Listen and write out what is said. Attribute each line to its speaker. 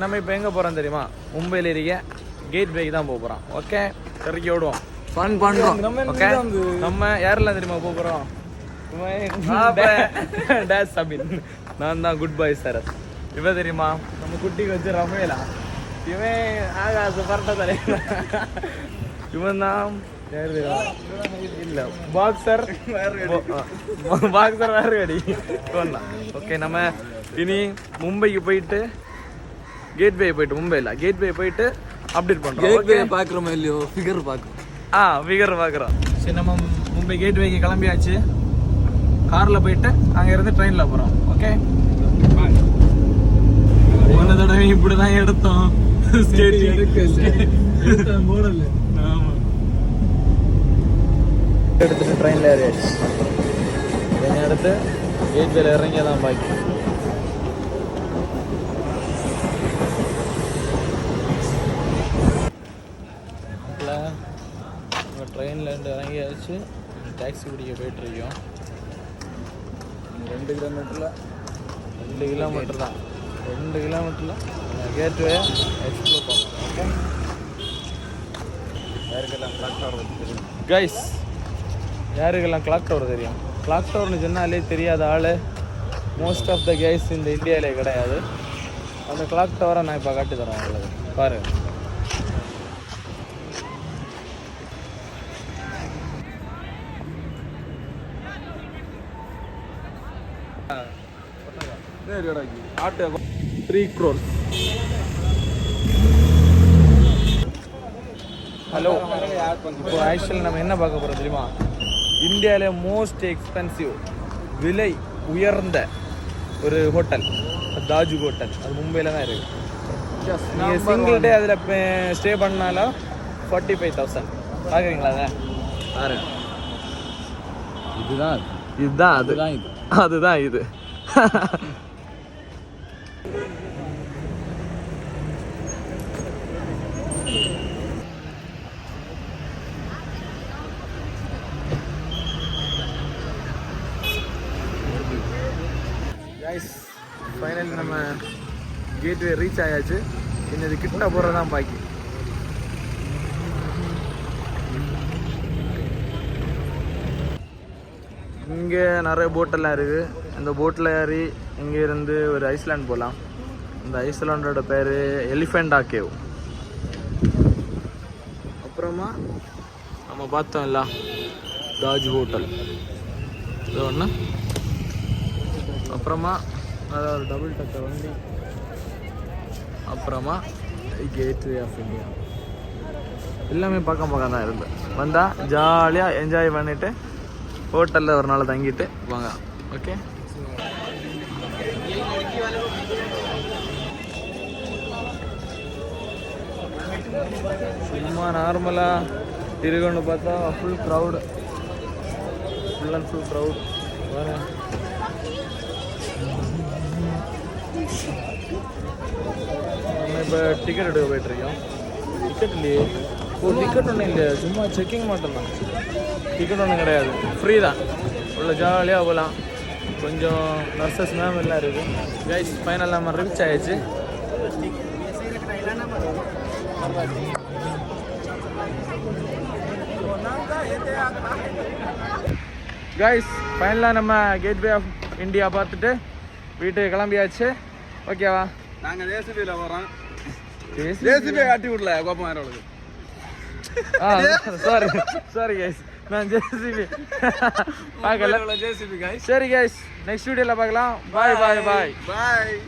Speaker 1: நம்ம இப்போ எங்கே போகிறோம் தெரியுமா? மும்பையில் இருக்க கேட் வேக்கு தான் போக போகிறோம். ஓகே, கறிக்கு ஓடுவோம், ஃபன் பண்ணுறோம். ஓகே, நம்ம யாரெல்லாம் தெரியுமா போக போகிறோம்? டேஸ் சபின், நான் தான் குட் பாய் சார். இவன் தெரியுமா நம்ம குட்டிக்கு வச்சு ரமேலா, இவன் ஆகாச பரட்ட தலையில, இவன் தான் இல்லை பாக்ஸர் பாக்ஸர் வேறு அடி இவன் தான். ஓகே, நம்ம இனி மும்பைக்கு போயிட்டு கேட்வே போயிட்டு மும்பையில் கேட்வே போயிட்டு அப்டேட் பண்ணுறோம்.
Speaker 2: கேட்வே பார்க்குறோமா இல்லையோ, ஃபிகர் பார்க்குறோம்.
Speaker 1: ஃபிகர் பார்க்குறோம். சரி, நம்ம மும்பை கேட்வேக்கு கிளம்பியாச்சு. காரில் போயிட்டு அங்கே இருந்து ட்ரெயினில் போகிறோம். ஓகே, போன தடவை இப்படி தான் எடுத்தோம். ஆமாம், எடுத்துட்டு ட்ரெயினில் ஏறியாச்சு. என்னை எடுத்து கேட்வேல இறங்கிய தான் பாக்கி. ட்ரெயினில் இருந்து இறங்கியாச்சு. டாக்ஸி பிடிக்க போயிட்டுருக்கோம். 2 கிலோமீட்டர் தான். 2 கிலோமீட்டரில் கேட்வே எக்ஸ்ப்ளோர் பண்ணோம். ஓகே, யாருக்கெல்லாம் கிளாக் டவர் தெரியும் கைஸ்? யாருக்கெல்லாம் கிளாக் டவர் தெரியும்? கிளாக் டவர்னு சொன்னாலே தெரியாத ஆள் மோஸ்ட் ஆஃப் த கைஸ் இந்த இந்தியாவிலே கிடையாது. அந்த கிளாக் டவரை நான் இப்போ காட்டி தரேன் உங்களுக்கு. பாருங்கள், ஆட்டு 3 crores. ஹலோ, இப்போ ஆக்சுவலி நம்ம என்ன பார்க்க போகிறோம் தெரியுமா? இந்தியாவிலே மோஸ்ட் எக்ஸ்பென்சிவ், விலை உயர்ந்த ஒரு ஹோட்டல், தாஜ் ஹோட்டல். அது மும்பையில் தான் இருக்குது. நீங்கள் சிங்கிள் டே அதில் ஸ்டே பண்ணாலும் 45,000. பார்க்குறீங்களா? அதை பாருங்க, அதுதான் இது. கைஸ், ஃபைனலி நம்ம கேட்வே ரீச் ஆயாச்சு. இன்னது கிட்ட போகிறது தான் பாக்கி. இங்கே நிறைய போட்டெல்லாம் இருக்குது. இந்த போட்டில் ஏறி இங்கே இருந்து ஒரு ஐஸ்லாண்ட் போகலாம். இந்த ஐஸ்லாண்டோட பேர் எலிஃபெண்டா கேவ். அப்புறமா நம்ம பார்த்தோம்ல தாஜ் ஹோட்டல், இது ஒன்று. அப்புறமா அதாவது ஒரு டபுள் டக்கர் வண்டி. அப்புறமா கேட்வே ஆஃப் இந்தியா. எல்லாமே பக்கம் தான் இருந்து வந்தால் ஜாலியாக என்ஜாய் பண்ணிவிட்டு ஹோட்டலில் ஒரு நாள் தங்கிட்டு வாங்க. ஓகே, சும்மா நார்மலாக திருகொண்டு பார்த்தா full crowd, full and full crowd. வர நம்ம இப்போ டிக்கெட் எடுக்க போயிட்டுருக்கோம். டிக்கெட் இல்லையே, டிக்கெட் ஒன்றும் இல்லையா, சும்மா செக்கிங் மட்டும்தான். டிக்கெட் ஒன்றும் கிடையாது, ஃப்ரீ தான். உள்ள ஜாலியாக போகலாம். கொஞ்சம் நர்சஸ் மேம் எல்லாம் இருக்குது. கைஸ், ஃபைனல் நம்ம ரீச் ஆயிடுச்சு. கைஸ், ஃபைனலாக நம்ம கேட்வே ஆஃப் இந்தியா பார்த்துட்டு வீட்டுக்கு கிளம்பியாச்சு. ஓகேவா?
Speaker 2: நாங்கள் ஜேசிபியில் வரோம். ஜேசிபி காட்டி விடல கோப்பமாரோட.
Speaker 1: சாரி கைஸ், நான் ஜேசிபி பார்க்கல.
Speaker 2: JCB guys.
Speaker 1: சரி கைஸ், நெக்ஸ்ட் வீடியோவில் பார்க்கலாம். பாய்.